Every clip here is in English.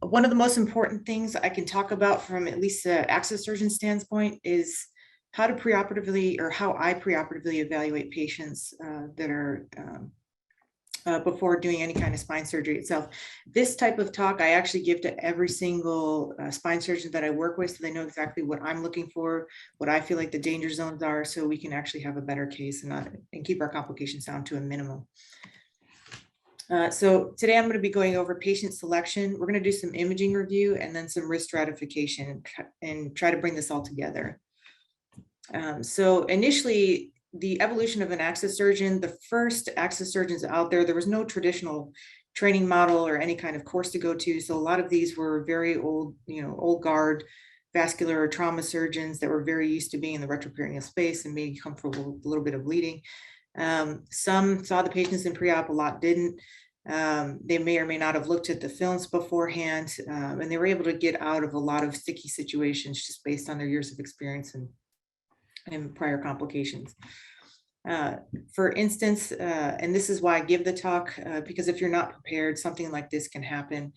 One of the most important things I can talk about from at least the access surgeon standpoint is how to preoperatively, or how I preoperatively evaluate patients that are before doing any kind of spine surgery itself. This type of talk I actually give to every single spine surgeon that I work with, so they know exactly what I'm looking for, what I feel like the danger zones are, so we can actually have a better case and keep our complications down to a minimum. So today I'm going to be going over patient selection. We're going to do some imaging review and then some risk stratification and try to bring this all together. So initially, the evolution of an access surgeon, the first access surgeons out there was no traditional training model or any kind of course to go to. So a lot of these were very old, old guard vascular or trauma surgeons that were very used to being in the retroperitoneal space and maybe comfortable with a little bit of bleeding. Some saw the patients in pre-op, a lot didn't. They may or may not have looked at the films beforehand, and they were able to get out of a lot of sticky situations just based on their years of experience and prior complications. For instance, and this is why I give the talk, because if you're not prepared, something like this can happen.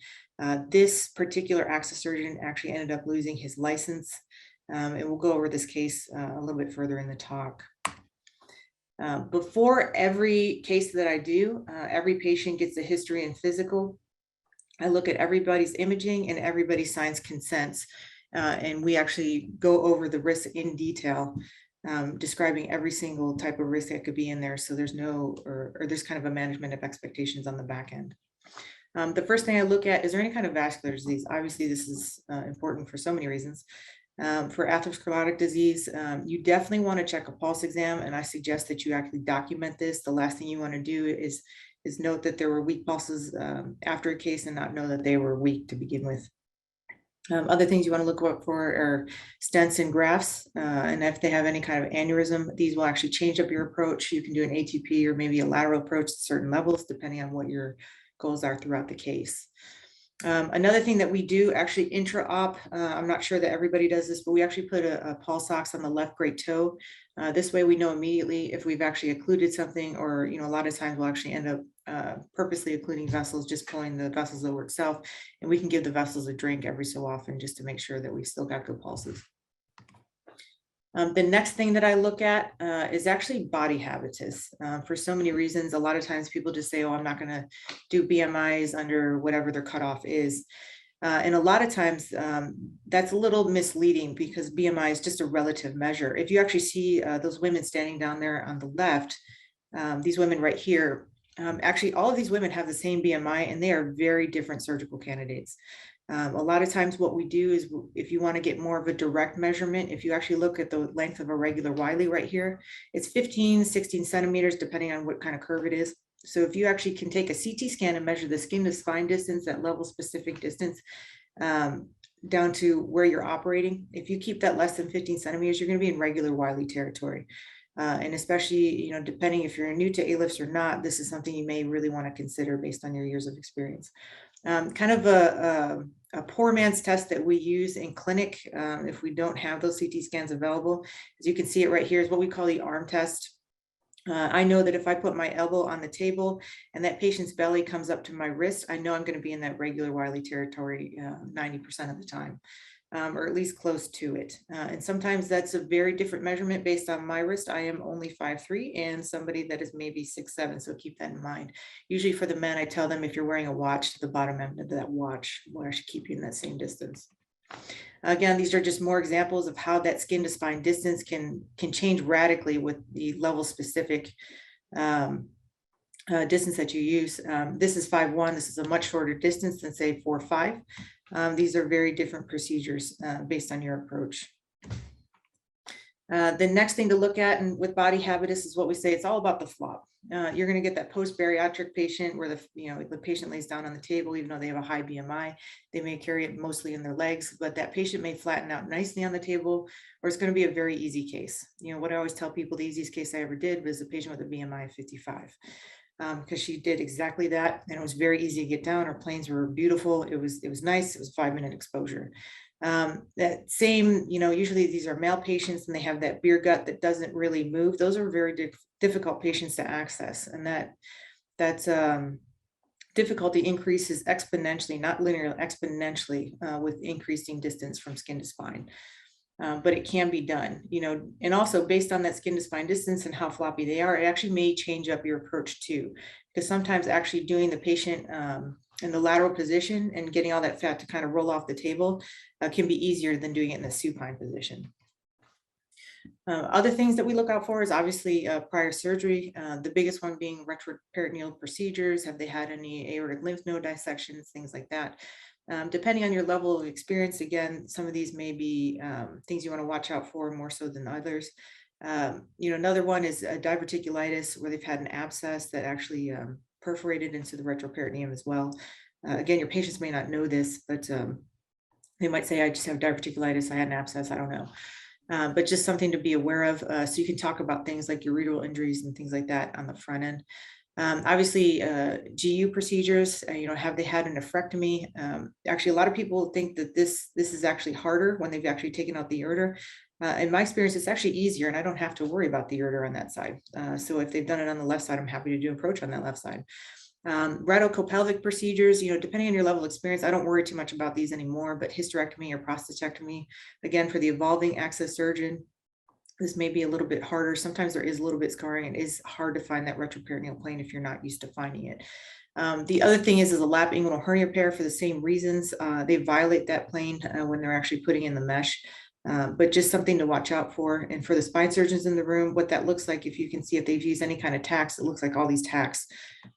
This particular access surgeon actually ended up losing his license, and we'll go over this case a little bit further in the talk. Before every case that I do, every patient gets a history and physical. I look at everybody's imaging and everybody signs consents, and we actually go over the risks in detail, describing every single type of risk that could be in there. So there's there's kind of a management of expectations on the back end. The first thing I look at, is there any kind of vascular disease? Obviously, this is important for so many reasons. For atherosclerotic disease, you definitely want to check a pulse exam, and I suggest that you actually document this. The last thing you want to do is note that there were weak pulses after a case and not know that they were weak to begin with. Other things you want to look up for are stents and grafts, and if they have any kind of aneurysm, these will actually change up your approach. You can do an ATP or maybe a lateral approach at certain levels, depending on what your goals are throughout the case. Another thing that we do actually intra-op, I'm not sure that everybody does this, but we actually put a pulse ox on the left great toe. This way we know immediately if we've actually occluded something, or, a lot of times we'll actually end up purposely occluding vessels, just pulling the vessels over itself. And we can give the vessels a drink every so often just to make sure that we still got good pulses. The next thing that I look at is actually body habitus. For so many reasons, a lot of times people just say, oh, I'm not going to do BMIs under whatever their cutoff is. And a lot of times that's a little misleading, because BMI is just a relative measure. If you actually see those women standing down there on the left, these women right here, actually all of these women have the same BMI, and they are very different surgical candidates. A lot of times what we do is, if you want to get more of a direct measurement, if you actually look at the length of a regular Wiley right here, it's 15, 16 centimeters, depending on what kind of curve it is. So if you actually can take a CT scan and measure the skin to spine distance, that level specific distance, down to where you're operating, if you keep that less than 15 centimeters, you're going to be in regular Wiley territory. And especially, depending if you're new to ALIFs or not, this is something you may really want to consider based on your years of experience. Kind of a poor man's test that we use in clinic if we don't have those CT scans available. As you can see it right here is what we call the arm test. I know that if I put my elbow on the table and that patient's belly comes up to my wrist, I know I'm going to be in that regular Wiley territory 90% of the time, or at least close to it. And sometimes that's a very different measurement based on my wrist. I am only 5'3", and somebody that is maybe 6'7", so keep that in mind. Usually for the men, I tell them if you're wearing a watch, to the bottom end of that watch will actually keep you in that same distance. Again, these are just more examples of how that skin to spine distance can change radically with the level specific distance that you use. This is 5'1". This is a much shorter distance than say 4'5". These are very different procedures based on your approach. The next thing to look at, and with body habitus, is what we say, it's all about the flop. You're going to get that post-bariatric patient where the patient lays down on the table, even though they have a high BMI. They may carry it mostly in their legs, but that patient may flatten out nicely on the table, or it's going to be a very easy case. What I always tell people, the easiest case I ever did was a patient with a BMI of 55. Because she did exactly that, and it was very easy to get down. Her planes were beautiful. It was nice. It was a 5-minute exposure. That same, usually these are male patients and they have that beer gut that doesn't really move. Those are very difficult patients to access, and that's difficulty increases exponentially, not linearly, exponentially with increasing distance from skin to spine. But it can be done, and also based on that skin to spine distance and how floppy they are, it actually may change up your approach too, because sometimes actually doing the patient in the lateral position and getting all that fat to kind of roll off the table can be easier than doing it in the supine position. Other things that we look out for is obviously prior surgery, the biggest one being retroperitoneal procedures. Have they had any aortic lymph node dissections, things like that? Depending on your level of experience, again, some of these may be things you want to watch out for more so than others. Another one is diverticulitis, where they've had an abscess that actually perforated into the retroperitoneum as well. Again, your patients may not know this, but they might say, I just have diverticulitis, I had an abscess, I don't know. But just something to be aware of. So you can talk about things like ureteral injuries and things like that on the front end. Obviously, GU procedures, have they had a nephrectomy? Actually, a lot of people think that this is actually harder when they've actually taken out the ureter. In my experience, it's actually easier, and I don't have to worry about the ureter on that side. So if they've done it on the left side, I'm happy to do approach on that left side. Radiocopelvic procedures, depending on your level of experience, I don't worry too much about these anymore, but hysterectomy or prostatectomy, again, for the evolving access surgeon, this may be a little bit harder. Sometimes there is a little bit scarring. It is hard to find that retroperitoneal plane if you're not used to finding it. The other thing is a lap inguinal hernia repair for the same reasons. They violate that plane when they're actually putting in the mesh. But just something to watch out for. And for the spine surgeons in the room, what that looks like, if you can see if they've used any kind of tacks, it looks like all these tacks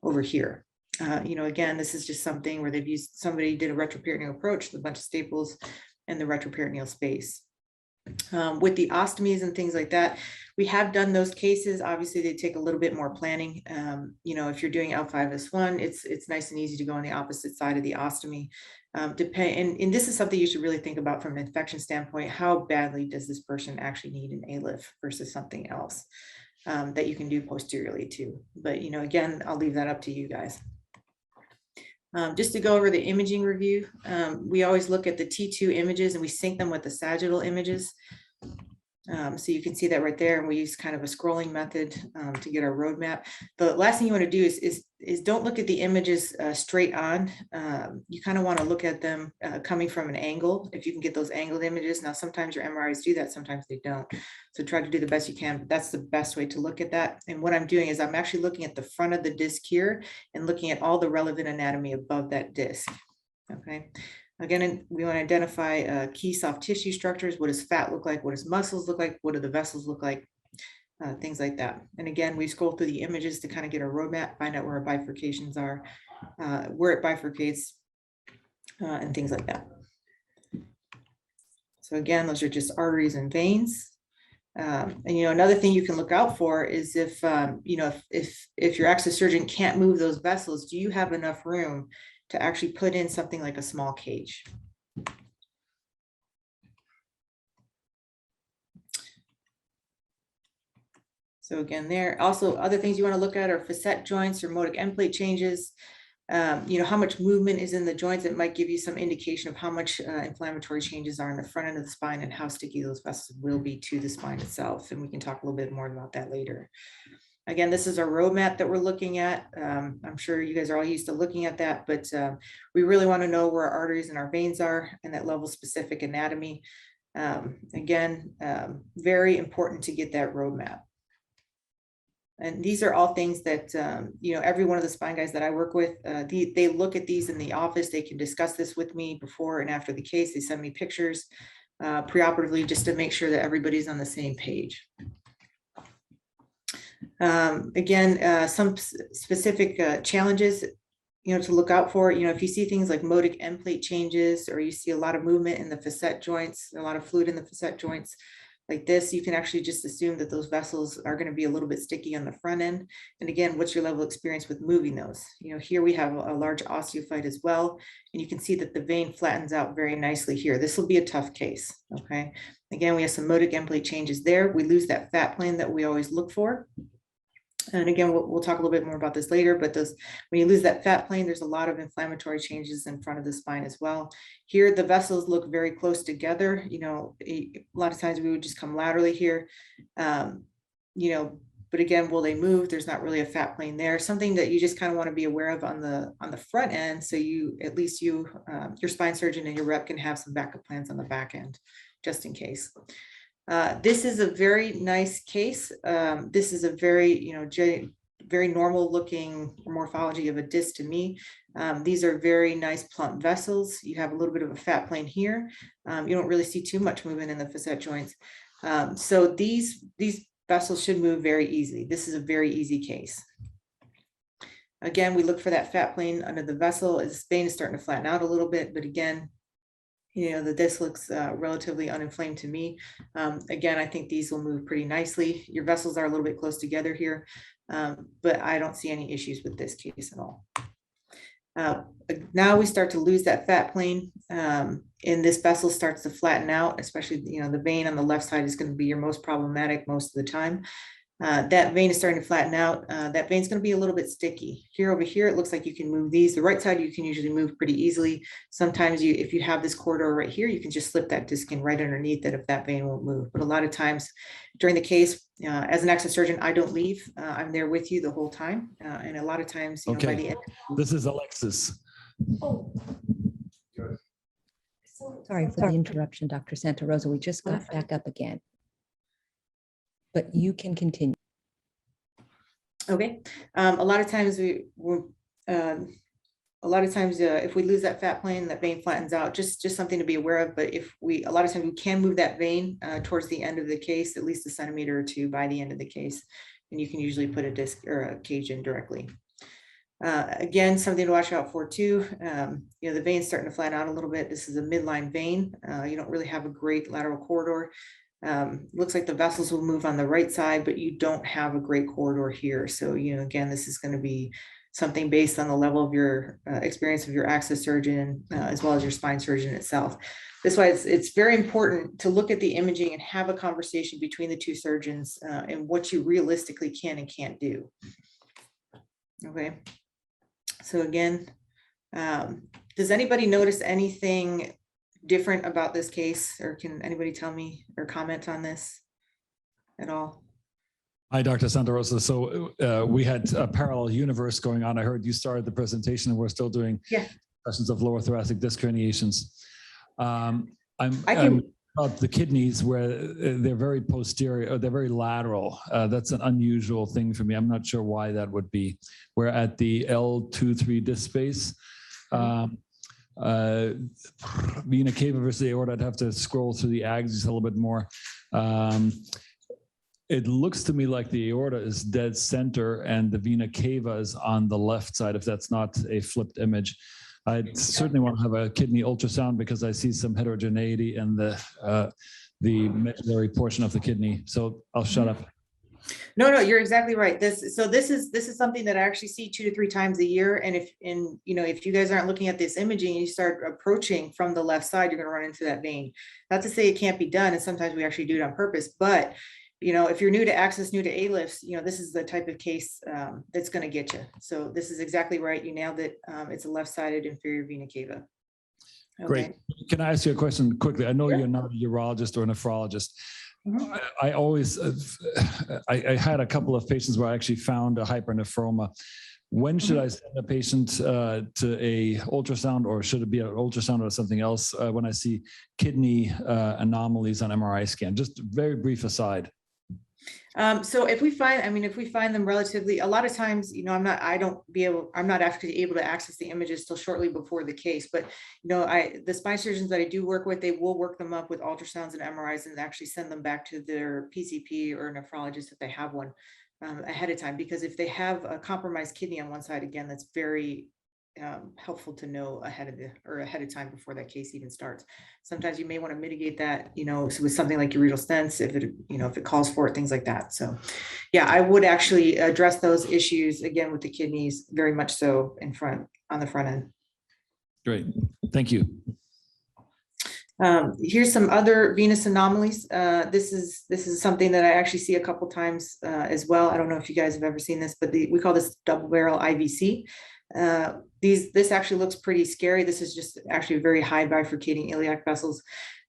over here. Again, this is just something where they've used, somebody did a retroperitoneal approach with a bunch of staples in the retroperitoneal space. With the ostomies and things like that, we have done those cases. Obviously, they take a little bit more planning. If you're doing F.A.C.S, it's nice and easy to go on the opposite side of the ostomy. And this is something you should really think about from an infection standpoint. How badly does this person actually need an ALIF versus something else that you can do posteriorly too? But again, I'll leave that up to you guys. Just to go over the imaging review, we always look at the T2 images and we sync them with the sagittal images. So you can see that right there, and we use kind of a scrolling method to get our roadmap. The last thing you want to do is don't look at the images straight on. You kind of want to look at them coming from an angle, if you can get those angled images. Now, sometimes your MRIs do that, sometimes they don't. So try to do the best you can, but that's the best way to look at that. And what I'm doing is I'm actually looking at the front of the disc here and looking at all the relevant anatomy above that disc. Okay. Again, we want to identify key soft tissue structures. What does fat look like? What does muscles look like? What do the vessels look like? Things like that. And again, we scroll through the images to kind of get our roadmap, find out where our bifurcations are, where it bifurcates, and things like that. So again, those are just arteries and veins. And another thing you can look out for is if your access surgeon can't move those vessels, do you have enough room to actually put in something like a small cage? So again, there also other things you want to look at are facet joints or modic end plate changes. How much movement is in the joints. It might give you some indication of how much inflammatory changes are in the front end of the spine and how sticky those vessels will be to the spine itself. And we can talk a little bit more about that later. Again, this is our roadmap that we're looking at. I'm sure you guys are all used to looking at that, but we really want to know where our arteries and our veins are and that level specific anatomy. Again, very important to get that roadmap. And these are all things that, every one of the spine guys that I work with, they look at these in the office. They can discuss this with me before and after the case. They send me pictures preoperatively just to make sure that everybody's on the same page. Again, some specific challenges, to look out for. If you see things like modic end plate changes, or you see a lot of movement in the facet joints, a lot of fluid in the facet joints like this, you can actually just assume that those vessels are going to be a little bit sticky on the front end. And again, what's your level of experience with moving those? Here we have a large osteophyte as well, and you can see that the vein flattens out very nicely here. This will be a tough case. Okay. Again, we have some modic end plate changes there. We lose that fat plane that we always look for. And again, we'll talk a little bit more about this later, but when you lose that fat plane, there's a lot of inflammatory changes in front of the spine as well. Here, the vessels look very close together. A lot of times we would just come laterally here. But again, will they move? There's not really a fat plane there. Something that you just kind of want to be aware of on the front end. So you, at least you, your spine surgeon and your rep can have some backup plans on the back end, just in case. This is a very nice case. This is a very, very normal looking morphology of a disc to me. These are very nice plump vessels. You have a little bit of a fat plane here. You don't really see too much movement in the facet joints. So these vessels should move very easily. This is a very easy case. Again, we look for that fat plane under the vessel. As vein is starting to flatten out a little bit, but again, the disc looks relatively uninflamed to me. Again, I think these will move pretty nicely. Your vessels are a little bit close together here, but I don't see any issues with this case at all. Now we start to lose that fat plane, and this vessel starts to flatten out, especially, the vein on the left side is going to be your most problematic most of the time. That vein is starting to flatten out. That vein is going to be a little bit sticky. Over here, it looks like you can move these. The right side, you can usually move pretty easily. Sometimes if you have this corridor right here, you can just slip that disc in right underneath it if that vein won't move. But a lot of times during the case, as an access surgeon, I don't leave. I'm there with you the whole time. And a lot of times, okay. by the end. This is Alexis. Oh. Sorry for the interruption, Dr. Santarosa. We just got back up again. But you can continue. Okay. A lot of times if we lose that fat plane, that vein flattens out, just something to be aware of. But a lot of times we can move that vein towards the end of the case, at least a centimeter or two by the end of the case. And you can usually put a disc or a cage in directly. Again, something to watch out for too. The vein's starting to flatten out a little bit. This is a midline vein. You don't really have a great lateral corridor. Looks like the vessels will move on the right side, but you don't have a great corridor here. So, again, this is going to be something based on the level of your experience of your access surgeon, as well as your spine surgeon itself. That's why it's very important to look at the imaging and have a conversation between the two surgeons and what you realistically can and can't do. Okay. So again, does anybody notice anything different about this case, or can anybody tell me or comment on this at all? Hi, Dr. Santarosa. So we had a parallel universe going on. I heard you started the presentation and we're still doing discussions of lower thoracic disc herniations. I'm about the kidneys where they're very posterior, or they're very lateral. That's an unusual thing for me. I'm not sure why that would be. We're at the L2-3 disc space. Vena cava versus aorta, I'd have to scroll through the axis a little bit more. It looks to me like the aorta is dead center and the vena cava is on the left side, if that's not a flipped image. I certainly want to have a kidney ultrasound because I see some heterogeneity in the medullary portion of the kidney. So I'll shut up. No, you're exactly right. This is something that I actually see 2 to 3 times a year. And if you guys aren't looking at this imaging and you start approaching from the left side, you're going to run into that vein. Not to say it can't be done, and sometimes we actually do it on purpose. But if you're new to access, new to A-lifts, this is the type of case that's going to get you. So this is exactly right. You nailed it. It's a left-sided inferior vena cava. Okay. Great. Can I ask you a question quickly? I know you're not a urologist or a nephrologist. Mm-hmm. I always, I had a couple of patients where I actually found a hypernephroma. When should I send a patient to a ultrasound, or should it be an ultrasound or something else when I see kidney anomalies on MRI scan? Just a very brief aside. So if we find them relatively, a lot of times, I'm not actually able to access the images till shortly before the case, but the spine surgeons that I do work with, they will work them up with ultrasounds and MRIs and actually send them back to their PCP or nephrologist if they have one ahead of time, because if they have a compromised kidney on one side, again, that's very helpful to know ahead of time before that case even starts. Sometimes you may want to mitigate that, so with something like urethral stents, if it calls for it, things like that. So yeah, I would actually address those issues again with the kidneys very much so on the front end. Great, thank you. Here's some other venous anomalies. This is something that I actually see a couple times as well. I don't know if you guys have ever seen this, but we call this double barrel IVC. This actually looks pretty scary. This is just actually very high bifurcating iliac vessels.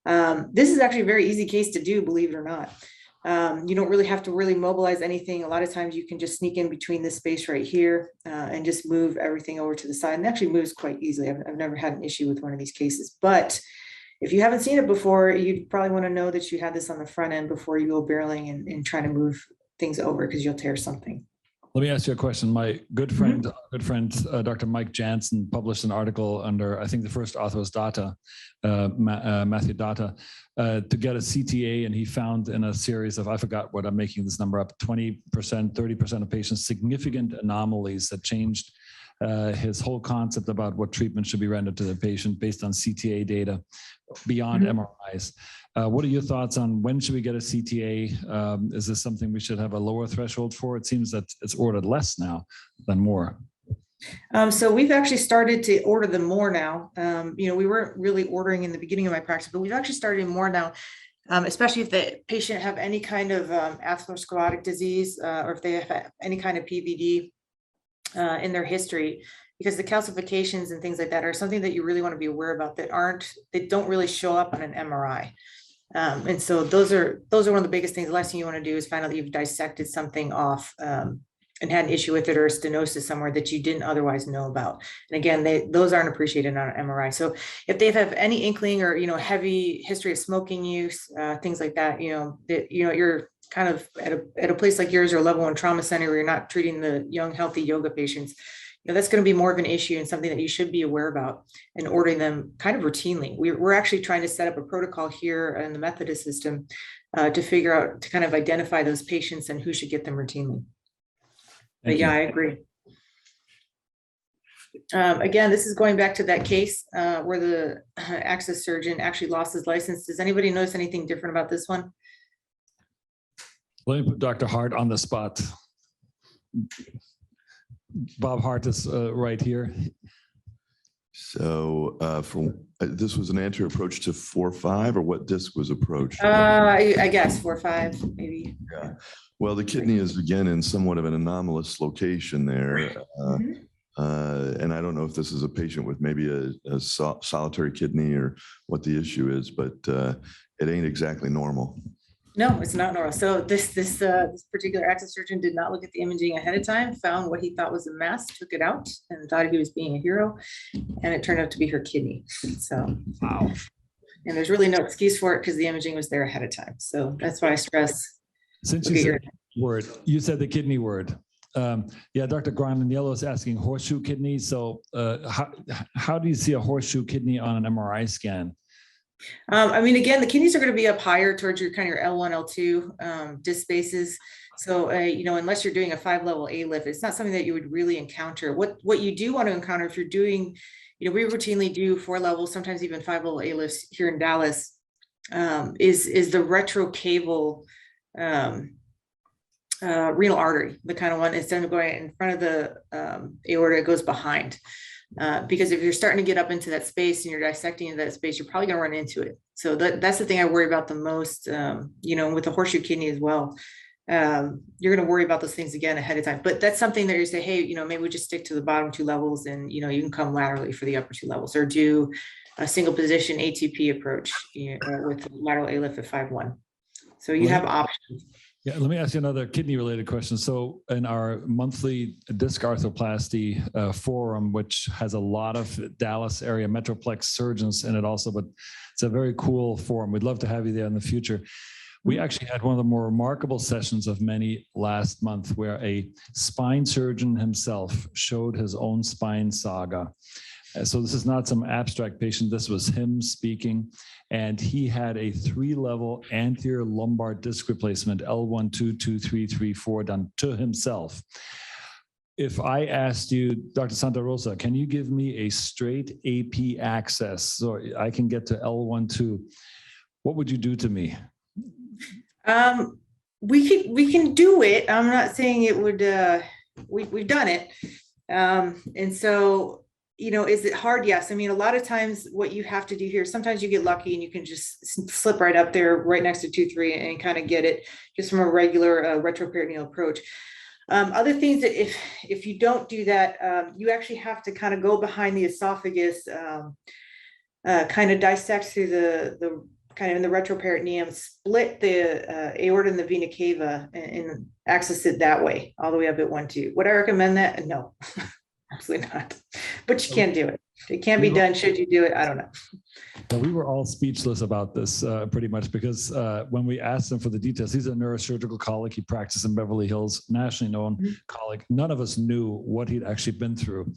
This is actually a very easy case to do, believe it or not. You don't really have to really mobilize anything. A lot of times you can just sneak in between this space right here and just move everything over to the side, and it actually moves quite easily. I've never had an issue with one of these cases, but if you haven't seen it before, you'd probably want to know that you had this on the front end before you go barreling and trying to move things over, because you'll tear something. Let me ask you a question. My good friend, Dr. Mike Jansen, published an article under, I think the first author was Matthew Data, to get a CTA, and he found in a series of, I forgot what, I'm making this number up, 20%, 30% of patients, significant anomalies that changed his whole concept about what treatment should be rendered to the patient based on CTA data beyond MRIs. What are your thoughts on when should we get a CTA? Is this something we should have a lower threshold for? It seems that it's ordered less now than more. So we've actually started to order them more now. We weren't really ordering in the beginning of my practice, but we've actually started more now, especially if the patient have any kind of atherosclerotic disease or if they have any kind of PVD in their history, because the calcifications and things like that are something that you really want to be aware about they don't really show up on an MRI. And so those are one of the biggest things. The last thing you want to do is find out that you've dissected something off and had an issue with it, or a stenosis somewhere that you didn't otherwise know about. And again, those aren't appreciated on an MRI. So if they have any inkling or, heavy history of smoking use, things like that, you're kind of at a place like yours or a level 1 trauma center where you're not treating the young, healthy yoga patients, that's going to be more of an issue and something that you should be aware about and ordering them kind of routinely. We're actually trying to set up a protocol here in the Methodist system to kind of identify those patients and who should get them routinely. But yeah, I agree. Again, this is going back to that case where the access surgeon actually lost his license. Does anybody notice anything different about this one? Let me put Dr. Hart on the spot. Bob Hart is right here. So this was an anterior approach to 4-5, or what disc was approached? I guess 4-5, maybe. Yeah. Well, the kidney is again in somewhat of an anomalous location there. And I don't know if this is a patient with maybe a solitary kidney or what the issue is, but it ain't exactly normal. No, it's not normal. So this particular access surgeon did not look at the imaging ahead of time, found what he thought was a mess, took it out, and thought he was being a hero, and it turned out to be her kidney. So wow. And there's really no excuse for it because the imaging was there ahead of time. So that's why I stress. Since you said the word, you said the kidney word. Yeah, Dr. Graniello is asking horseshoe kidney. So how do you see a horseshoe kidney on an MRI scan? Again, the kidneys are going to be up higher towards your kind of your L1, L2 disc spaces. So, unless you're doing a 5-level A lift, it's not something that you would really encounter. What you do want to encounter if you're doing, we routinely do 4 levels, sometimes even 5-level A lifts here in Dallas, is the retrocaval renal artery, the kind of one, instead of going in front of the aorta, it goes behind. Because if you're starting to get up into that space and you're dissecting into that space, you're probably going to run into it. So that's the thing I worry about the most, with the horseshoe kidney as well. You're going to worry about those things again ahead of time. But that's something that you say, hey, maybe we just stick to the bottom 2 levels and, you can come laterally for the upper 2 levels, or do a single position ATP approach with lateral A lift at 5-1. So you have options. Yeah, let me ask you another kidney related question. So in our monthly disc arthroplasty forum, which has a lot of Dallas area Metroplex surgeons in it also, but it's a very cool forum. We'd love to have you there in the future. We actually had one of the more remarkable sessions of many last month where a spine surgeon himself showed his own spine saga. So this is not some abstract patient. This was him speaking, and he had a 3-level anterior lumbar disc replacement, L1, 2, 2, 3, 3, 4, done to himself. If I asked you, Dr. Santarosa, can you give me a straight AP access so I can get to L1, 2, what would you do to me? We can do it. I'm not saying it would, we've done it. And so, is it hard? Yes. A lot of times what you have to do here, sometimes you get lucky and you can just slip right up there, right next to 2-3 and kind of get it just from a regular retroperitoneal approach. Other things that if you don't do that, you actually have to kind of go behind the esophagus, kind of dissect through the kind of in the retroperitoneum, split the aorta and the vena cava and access it that way, all the way up at 1-2. Would I recommend that? No, absolutely not. But you can do it. It can be done. Should you do it? I don't know. Well, we were all speechless about this pretty much because when we asked him for the details, he's a neurosurgical colleague. He practiced in Beverly Hills, nationally known colleague. None of us knew what he'd actually been through.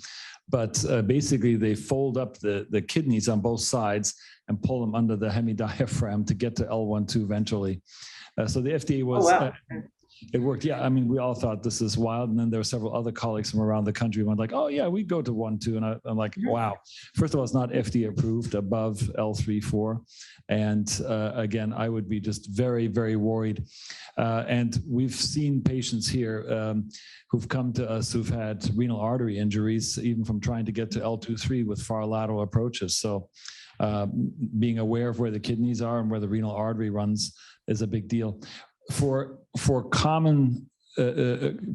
But basically, they fold up the kidneys on both sides and pull them under the hemidiaphragm to get to L1-2 eventually. So the FDA was, it worked. Yeah, I mean, we all thought this is wild. And then there were several other colleagues from around the country who went like, oh yeah, we go to 1-2. And I'm like, wow. First of all, it's not FDA approved above L3-4. And again, I would be just very, very worried. And we've seen patients here who've come to us who've had renal artery injuries, even from trying to get to L2-3 with far lateral approaches. So being aware of where the kidneys are and where the renal artery runs is a big deal. For common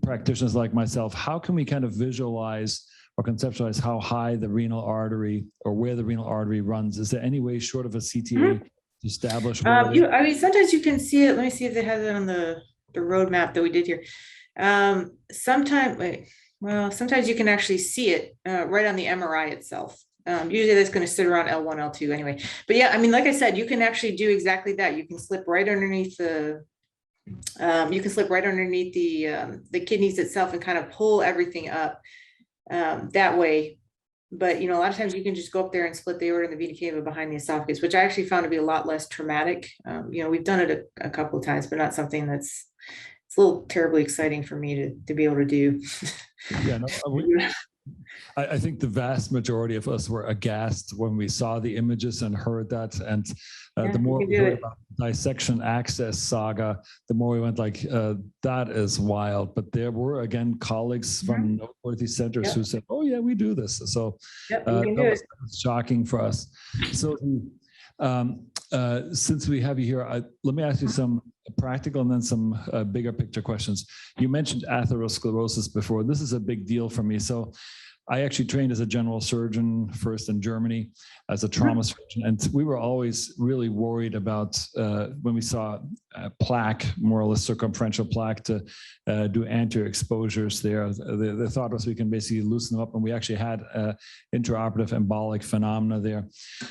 practitioners like myself, how can we kind of visualize or conceptualize how high the renal artery or where the renal artery runs? Is there any way short of a CTA to establish? I mean, sometimes you can see it. Let me see if it has it on the roadmap that we did here. Sometimes you can actually see it right on the MRI itself. Usually that's going to sit around L1, L2 anyway. But yeah, I mean, like I said, you can actually do exactly that. You can slip right underneath the kidneys itself and kind of pull everything up that way. But, a lot of times you can just go up there and split the aorta and the vena cava behind the esophagus, which I actually found to be a lot less traumatic. We've done it a couple of times, but not something it's a little terribly exciting for me to be able to do. Yeah, no, I think the vast majority of us were aghast when we saw the images and heard that. And the more we heard about the dissection access saga, the more we went like, that is wild. But there were, again, colleagues from noteworthy centers who said, oh yeah, we do this. So that was shocking for us. So since we have you here, let me ask you some practical and then some bigger picture questions. You mentioned atherosclerosis before. This is a big deal for me. So I actually trained as a general surgeon first in Germany as a trauma surgeon. And we were always really worried about when we saw plaque, more or less circumferential plaque, to do anterior exposures there. The thought was we can basically loosen them up, and we actually had intraoperative embolic phenomena there.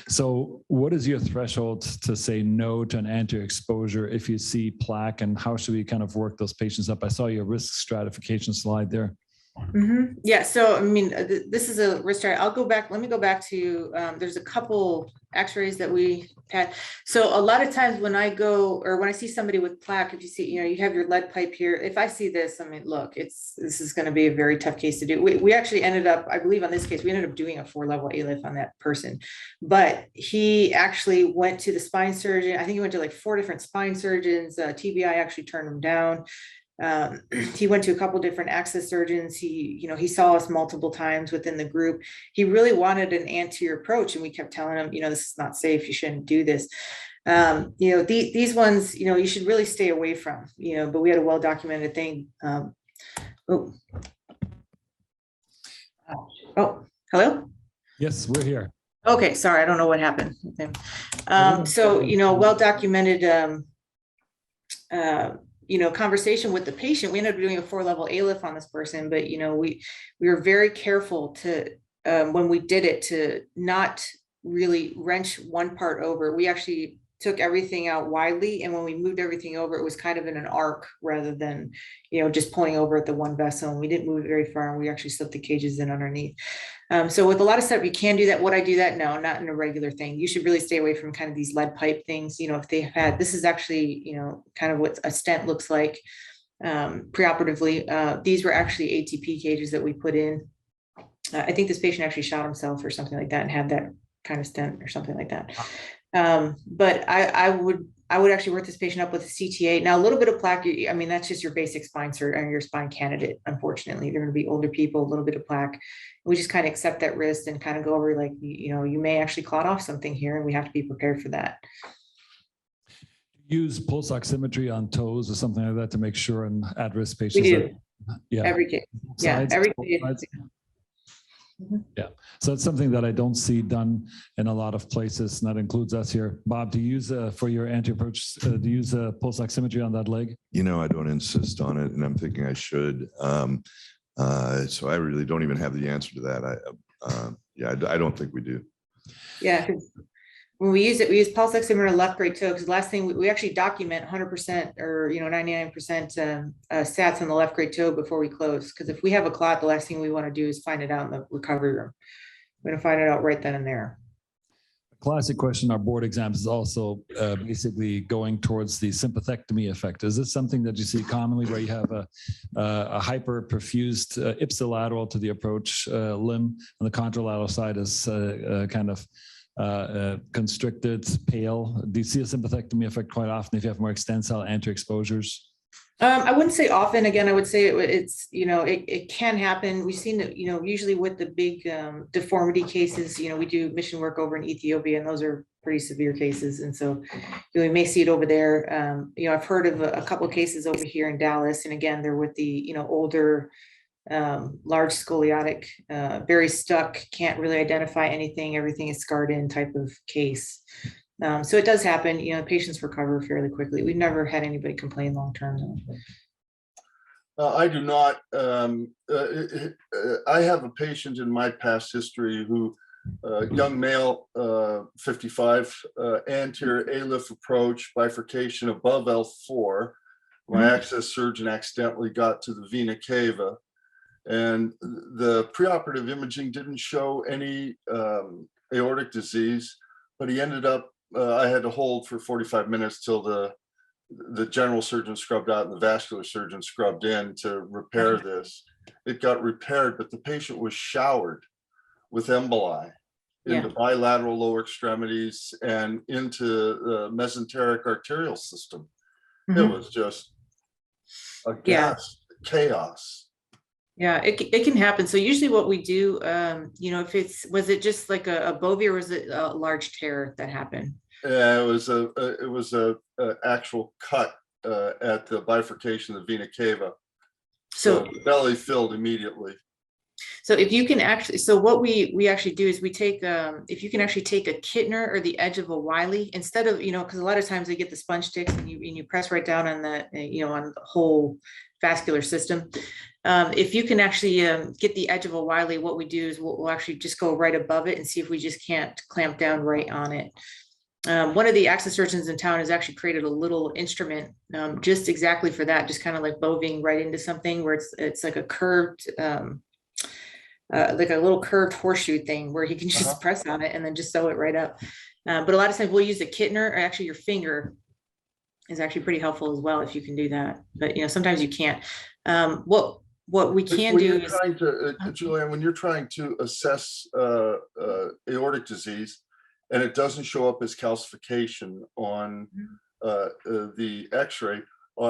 So what is your threshold to say no to an anterior exposure if you see plaque, and how should we kind of work those patients up? I saw your risk stratification slide there. Yeah, so I mean, this is a risk chart. Let me go back to, there's a couple x-rays that we had. So a lot of times when I see somebody with plaque, if you see, you have your lead pipe here, if I see this, I mean, look, this is going to be a very tough case to do. We actually ended up, I believe on this case, we ended up doing a 4-level ALIF on that person, but he actually went to the spine surgeon. I think he went to like 4 different spine surgeons. TBI actually turned him down. He went to a couple different access surgeons. He saw us multiple times within the group. He really wanted an anterior approach, and we kept telling him, this is not safe. You shouldn't do this. These ones, you should really stay away from, but we had a well-documented thing. Oh, hello? Yes, we're here. Okay. Sorry. I don't know what happened. So, well-documented, conversation with the patient. We ended up doing a 4-level ALIF on this person, but, we were very careful to, when we did it, to not really wrench one part over. We actually took everything out widely. And when we moved everything over, it was kind of in an arc rather than, just pulling over at the one vessel. And we didn't move it very far, and we actually slipped the cages in underneath. So with a lot of stuff, you can do that. Would I do that? No, not in a regular thing. You should really stay away from kind of these lead pipe things. If they had, this is actually, kind of what a stent looks like preoperatively. These were actually ATP cages that we put in. I think this patient actually shot himself or something like that and had that kind of stent or something like that. But I would actually work this patient up with a CTA. Now, a little bit of plaque, I mean, that's just your basic spine surgery or your spine candidate. Unfortunately, they're going to be older people, a little bit of plaque. We just kind of accept that risk and kind of go over like, you may actually clot off something here, and we have to be prepared for that. Use pulse oximetry on toes or something like that to make sure in at-risk patients. We do. Every case. Yeah, every case. So it's something that I don't see done in a lot of places, and that includes us here. Bob, do you use for your anterior approach, do you use pulse oximetry on that leg? You know, I don't insist on it, and I'm thinking I should. So I really don't even have the answer to that. I don't think we do. Yeah, 'cause when we use it, we use pulse oximeter left great toe, because the last thing we actually document 100% or 99% sats on the left great toe before we close. Because if we have a clot, the last thing we want to do is find it out in the recovery room. We're going to find it out right then and there. Classic question, our board exams is also basically going towards the sympathectomy effect. Is this something that you see commonly where you have a hyperperfused ipsilateral to the approach limb, and the contralateral side is kind of constricted, pale? Do you see a sympathectomy effect quite often if you have more extensile anterior exposures? I wouldn't say often. Again, I would say it's, it can happen. We've seen it, usually with the big deformity cases, we do mission work over in Ethiopia, and those are pretty severe cases. And so we may see it over there. I've heard of a couple of cases over here in Dallas. And again, they're with the, older, large scoliotic, very stuck, can't really identify anything. Everything is scarred in type of case. So it does happen, patients recover fairly quickly. We've never had anybody complain long-term though. I do not. I have a patient in my past history who, young male, 55, anterior ALIF approach, bifurcation above L4. My access surgeon accidentally got to the vena cava, and the preoperative imaging didn't show any aortic disease, but he ended up, I had to hold for 45 minutes till the general surgeon scrubbed out and the vascular surgeon scrubbed in to repair this. It got repaired, but the patient was showered with emboli into bilateral lower extremities and into the mesenteric arterial system. It was just a chaos. Yeah, it can happen. So usually what we do, if was it just like a bovie, or was it a large tear that happened? Yeah, it was a actual cut at the bifurcation of the vena cava. So the belly filled immediately. So if you can actually, so what we actually do is we take, if you can actually take a Kittner or the edge of a Wiley, instead of, because a lot of times they get the sponge sticks and you press right down on the, on the whole vascular system. If you can actually get the edge of a Wiley, what we do is we'll actually just go right above it and see if we just can't clamp down right on it. One of the access surgeons in town has actually created a little instrument just exactly for that, just kind of like boving right into something where it's like a curved, like a little curved horseshoe thing where he can just press on it and then just sew it right up. But a lot of times we'll use a Kittner, or actually your finger is actually pretty helpful as well if you can do that. But sometimes you can't. What we can do is, Julianne, when you're trying to assess aortic disease and it doesn't show up as calcification on the X-ray,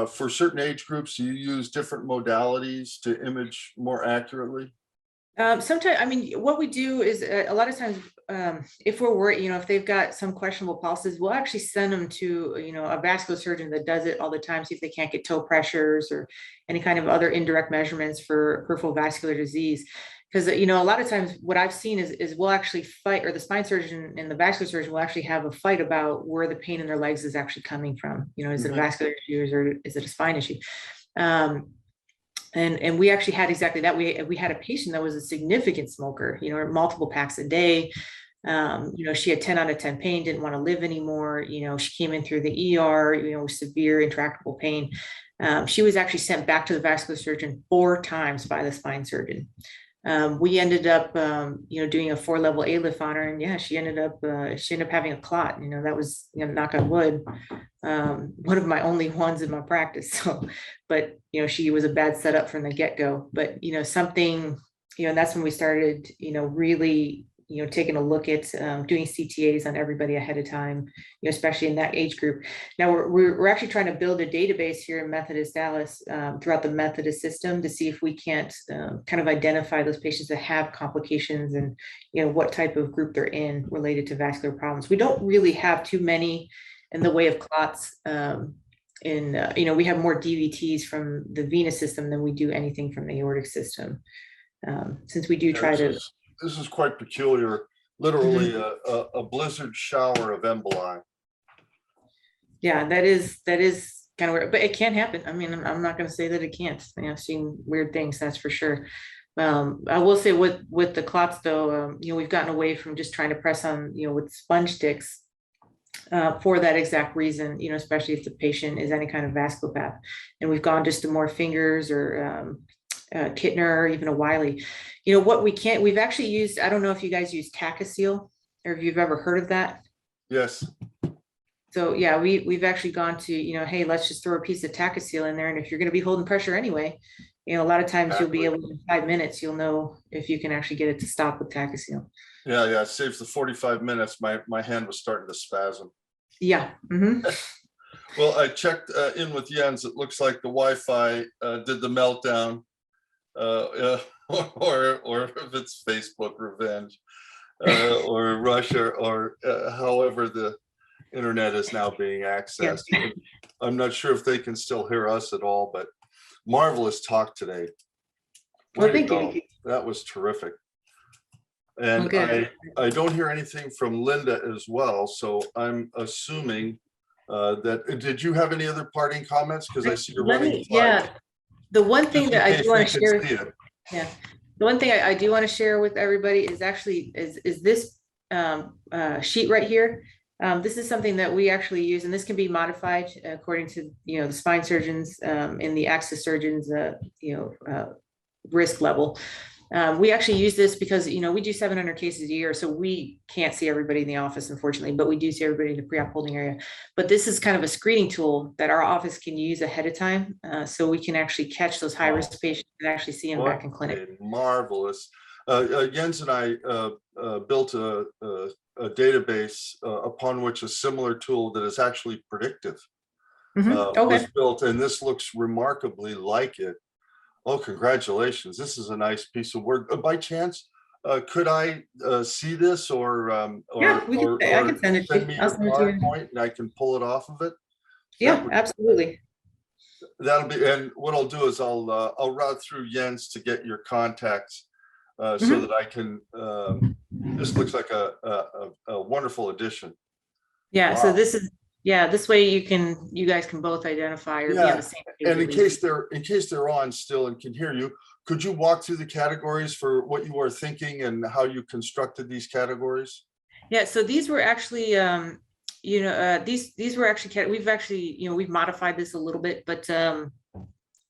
for certain age groups, do you use different modalities to image more accurately? Sometimes, what we do is a lot of times, if we're worried, if they've got some questionable pulses, we'll actually send them to, a vascular surgeon that does it all the time, see if they can't get toe pressures or any kind of other indirect measurements for peripheral vascular disease. Because, a lot of times what I've seen is we'll actually fight, or the spine surgeon and the vascular surgeon will actually have a fight about where the pain in their legs is actually coming from. Is it a vascular issue or is it a spine issue? And we actually had exactly that. We had a patient that was a significant smoker, multiple packs a day. She had 10 out of 10 pain, didn't want to live anymore. She came in through the ER, with severe intractable pain. She was actually sent back to the vascular surgeon 4 times by the spine surgeon. We ended up, doing a 4-level ALIF on her, and she ended up having a clot. That was, knock on wood, one of my only ones in my practice. So, but she was a bad setup from the get-go. But something, and that's when we started, really, taking a look at doing CTAs on everybody ahead of time, especially in that age group. Now we're actually trying to build a database here in Methodist Dallas throughout the Methodist system to see if we can't kind of identify those patients that have complications and what type of group they're in related to vascular problems. We don't really have too many in the way of clots. We have more DVTs from the venous system than we do anything from the aortic system. Since we do try to this is quite peculiar. Literally a blizzard shower of emboli. Yeah, that is kind of weird, but it can happen. I mean, I'm not going to say that it can't. I've seen weird things, that's for sure. I will say with the clots though, we've gotten away from just trying to press on, with sponge sticks for that exact reason, especially if the patient is any kind of vasculopath. And we've gone just to more fingers or Kittner or even a Wiley. What we've actually used, I don't know if you guys use Tacoseal or if you've ever heard of that. Yes. So yeah, we've actually gone to, hey, let's just throw a piece of Tacoseal in there. And if you're going to be holding pressure anyway, a lot of times you'll be able to, in 5 minutes, you'll know if you can actually get it to stop with Tacoseal. Yeah. It saves the 45 minutes. My hand was starting to spasm. Yeah. Mm-hmm. Well, I checked in with Jens. It looks like the Wi-Fi did the meltdown, or if it's Facebook revenge, or Russia, or however the internet is now being accessed. Yeah. I'm not sure if they can still hear us at all, but marvelous talk today. Well, thank you. That was terrific. And I don't hear anything from Linda as well, so I'm assuming that, did you have any other parting comments? Because I see you're running. Yeah, the one thing that I do want to share. Yeah, the one thing I do want to share with everybody is actually is this sheet right here. This is something that we actually use, and this can be modified according to the spine surgeons and the access surgeons risk level. We actually use this because we do 700 cases a year, so we can't see everybody in the office, unfortunately, but we do see everybody in the pre-op holding area. But this is kind of a screening tool that our office can use ahead of time, so we can actually catch those high-risk patients and actually see them back in clinic. Marvelous. Jens and I built a database upon which a similar tool that is actually predictive was built, and this looks remarkably like it. Oh, congratulations. This is a nice piece of work. By chance, could I see this or I can send it to me your PowerPoint and I can pull it off of it? Yeah, absolutely. That'll be, and what I'll do is I'll route through Jens to get your contacts so that I can, this looks like a wonderful addition. Yeah, wow. So this is, this way you guys can both identify or be on the same page. And in case they're on still and can hear you, could you walk through the categories for what you are thinking and how you constructed these categories? Yeah, so these were actually, these were actually, we've actually, we've modified this a little bit, but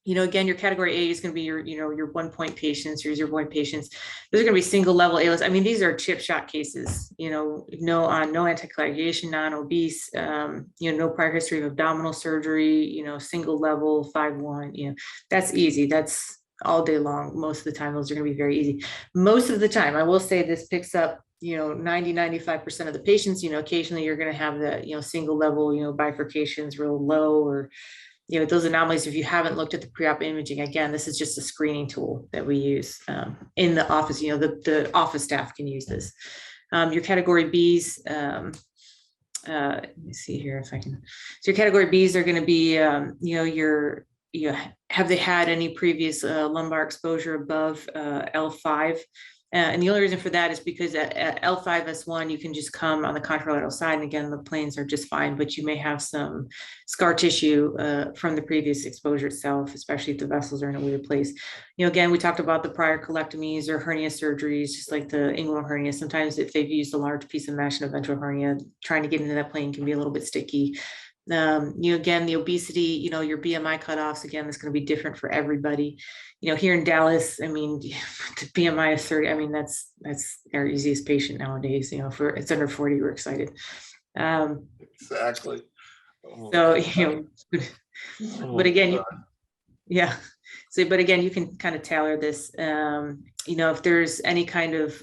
again, your category A is going to be your 1 point patients, your 0 point patients. Those are going to be single level ALS. I mean, these are chip shot cases, no anticoagulation, non-obese, no prior history of abdominal surgery, single level 5-1, that's easy. That's all day long. Most of the time, those are going to be very easy. Most of the time, I will say this picks up, 90-95% of the patients. Occasionally you're going to have the, single level, bifurcations real low, or those anomalies. If you haven't looked at the pre-op imaging, again, this is just a screening tool that we use in the office. The office staff can use this. Your category Bs, let me see here if I can. So your category Bs are going to be, have they had any previous lumbar exposure above L5? And the only reason for that is because at L5S1, you can just come on the contralateral side. And again, the planes are just fine, but you may have some scar tissue from the previous exposure itself, especially if the vessels are in a weird place. Again, we talked about the prior colectomies or hernia surgeries, just like the inguinal hernia. Sometimes if they've used a large piece of mesh in a ventral hernia, trying to get into that plane can be a little bit sticky. Again, the obesity, your BMI cutoffs, again, is going to be different for everybody. Here in Dallas, I mean, the BMI is 30. I mean, that's our easiest patient nowadays. If it's under 40, we're excited. Exactly. But again, but again, you can kind of tailor this. If there's any kind of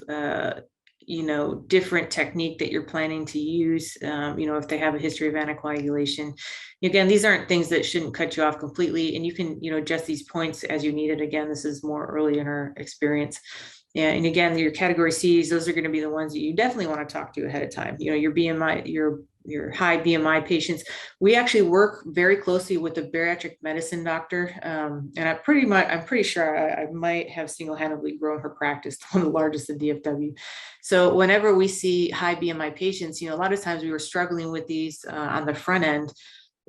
different technique that you're planning to use, if they have a history of anticoagulation. Again, these aren't things that shouldn't cut you off completely, and you can, adjust these points as you need it. Again, this is more early in our experience. And again, your category C's, those are going to be the ones that you definitely want to talk to ahead of time. You know, your BMI, your high BMI patients. We actually work very closely with a bariatric medicine doctor. And I'm pretty sure I might have single-handedly grown her practice to one of the largest in DFW. So whenever we see high BMI patients, you know, a lot of times we were struggling with these on the front end,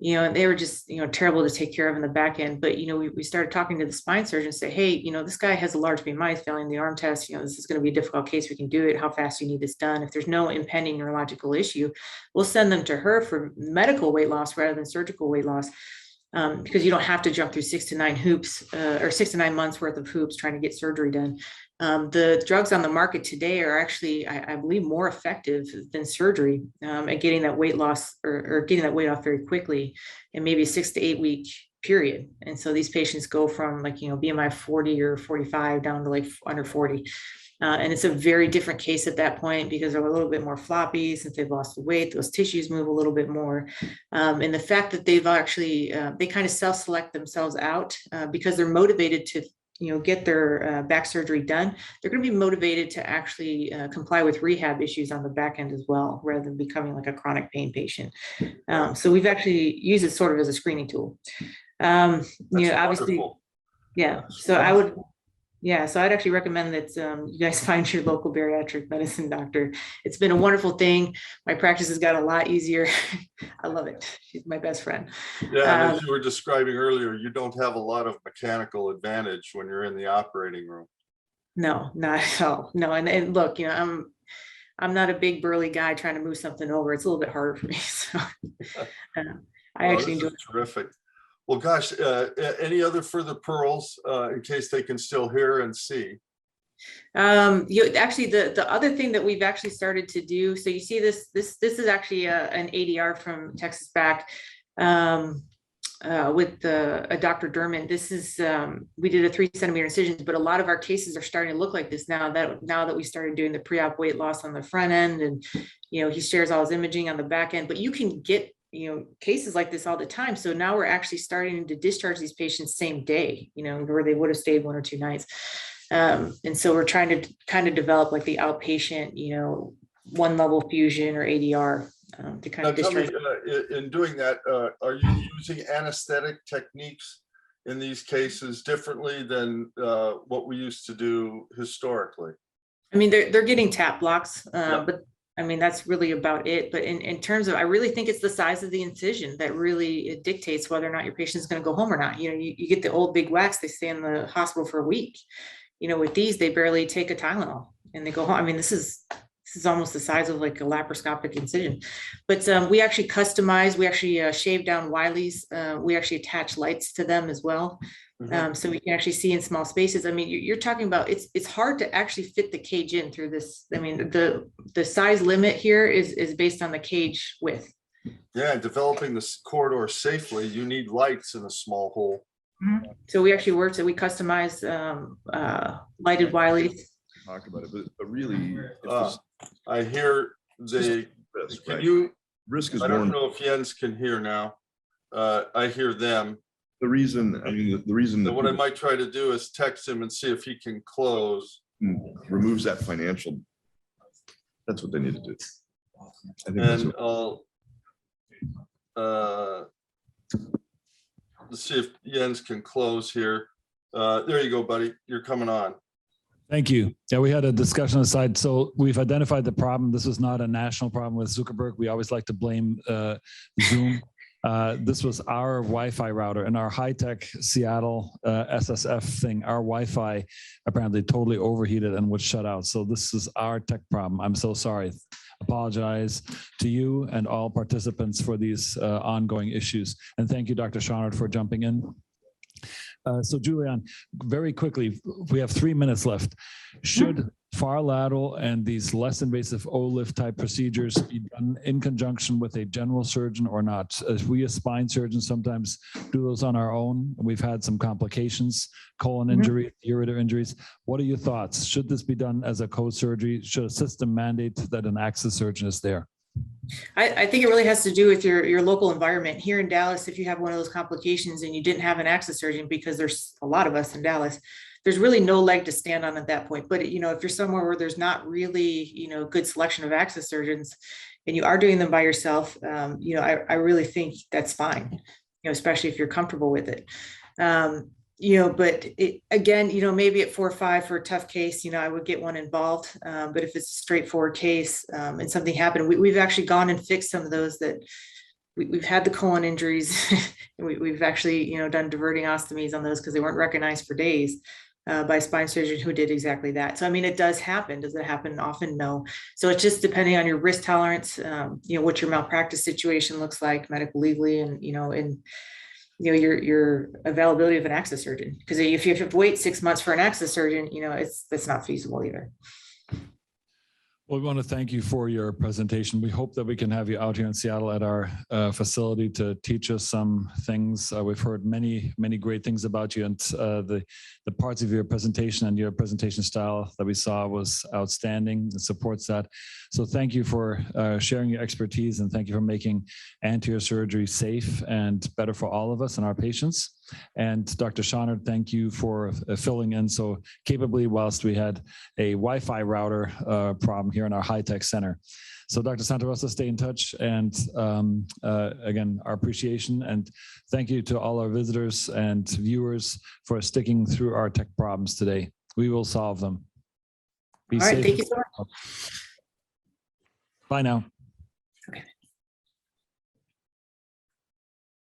you know, and they were just, you know, terrible to take care of in the back end. But, you know, we started talking to the spine surgeon, say, hey, you know, this guy has a large BMI, failing the arm test. You know, this is going to be a difficult case. We can do it. How fast do you need this done? If there's no impending neurological issue, we'll send them to her for medical weight loss rather than surgical weight loss. Because you don't have to jump through 6 to 9 hoops or 6 to 9 months worth of hoops trying to get surgery done. The drugs on the market today are actually, I believe, more effective than surgery at getting that weight loss or getting that weight off very quickly in maybe a 6 to 8 week period. And so these patients go from like, you know, BMI 40 or 45 down to like under 40. And it's a very different case at that point because they're a little bit more floppy since they've lost the weight. Those tissues move a little bit more. And the fact that they've actually, they kind of self-select themselves out because they're motivated to, you know, get their back surgery done. They're going to be motivated to actually comply with rehab issues on the back end as well, rather than becoming like a chronic pain patient. So we've actually used it sort of as a screening tool. You know, obviously, wonderful. yeah. So I would. Yeah, so I'd actually recommend that you guys find your local bariatric medicine doctor. It's been a wonderful thing. My practice has got a lot easier. I love it. She's my best friend. Yeah, and as you were describing earlier, you don't have a lot of mechanical advantage when you're in the operating room. No, not at all. No, and look, you know, I'm not a big burly guy trying to move something over. It's a little bit harder for me. So I actually enjoy it. Terrific. Well, gosh, any other further pearls in case they can still hear and see? Actually, the other thing that we've actually started to do, so you see this is actually an ADR from Texas back with a Dr. Derman. This is we did a 3 centimeter incisions, but a lot of our cases are starting to look like this now that we started doing the pre-op weight loss on the front end, and you know, he shares all his imaging on the back end. But you can get, you know, cases like this all the time. So now we're actually starting to discharge these patients same day, you know, where they would have stayed 1 or 2 nights. And so we're trying to kind of develop like the outpatient, you know, 1 level fusion or ADR to kind of discharge. In doing that, are you using anesthetic techniques in these cases differently than what we used to do historically? I mean, they're getting tap blocks, but I mean, that's really about it. But in terms of, I really think it's the size of the incision that really it dictates whether or not your patient is going to go home or not. You know, you get the old big wax, they stay in the hospital for a week. You know, with these, they barely take a Tylenol and they go home. I mean, this is almost the size of like a laparoscopic incision. But we actually customize, we actually shave down Wileys. We actually attach lights to them as well. So we can actually see in small spaces. I mean, you're talking about, it's hard to actually fit the cage in through this. I mean, the size limit here is based on the cage width. Yeah, developing this corridor safely, you need lights in a small hole. So we actually worked, so we customized lighted Wileys. Talk about it, but really, I hear the, risk, can right? you, Risk is I don't more. know if Jens can hear now. I hear them. The reason, I mean, the reason that What I might try to do is text him and see if he can close. removes that financial, that's what they need to do. I think that's And what, let's see if Jens can close here. There you go, buddy. You're coming on. Thank you. Yeah, we had a discussion aside. So we've identified the problem. This was not a national problem with Zuckerberg. We always like to blame Zoom. This was our Wi-Fi router and our high-tech Seattle SSF thing. Our Wi-Fi apparently totally overheated and would shut out. So this is our tech problem. I'm so sorry. Apologize to you and all participants for these ongoing issues. And thank you, Dr. Schonert, for jumping in. So Julianne, very quickly, we have 3 minutes left. Should far lateral and these less invasive O-lift type procedures be done in conjunction with a general surgeon or not? As we as spine surgeons sometimes do those on our own. We've had some complications, colon injury, ureter injuries. What are your thoughts? Should this be done as a co-surgery? Should a system mandate that an access surgeon is there? I think it really has to do with your local environment. Here in Dallas, if you have one of those complications and you didn't have an access surgeon, because there's a lot of us in Dallas, there's really no leg to stand on at that point. But, if you're somewhere where there's not really, good selection of access surgeons and you are doing them by yourself, I really think that's fine, especially if you're comfortable with it. But again, maybe at 4 or 5 for a tough case, I would get one involved. But if it's a straightforward case and something happened, we've actually gone and fixed some of those that we've had the colon injuries. And we've actually, done diverting ostomies on those because they weren't recognized for days by a spine surgeon who did exactly that. So, I mean, it does happen. Does it happen often? No. So it's just depending on your risk tolerance, what your malpractice situation looks like medical legally and, your availability of an access surgeon. Because if you have to wait 6 months for an access surgeon, that's not feasible either. Well, we want to thank you for your presentation. We hope that we can have you out here in Seattle at our facility to teach us some things. We've heard many, many great things about you, and the parts of your presentation and your presentation style that we saw was outstanding. It supports that. So thank you for sharing your expertise, and thank you for making anterior surgery safe and better for all of us and our patients. And Dr. Schonert, thank you for filling in so capably whilst we had a Wi-Fi router problem here in our high-tech center. So Dr. Santarosa, stay in touch. And again, our appreciation and thank you to all our visitors and viewers for sticking through our tech problems today. We will solve them. Be All right, safe. thank you so much. Bye now. Okay.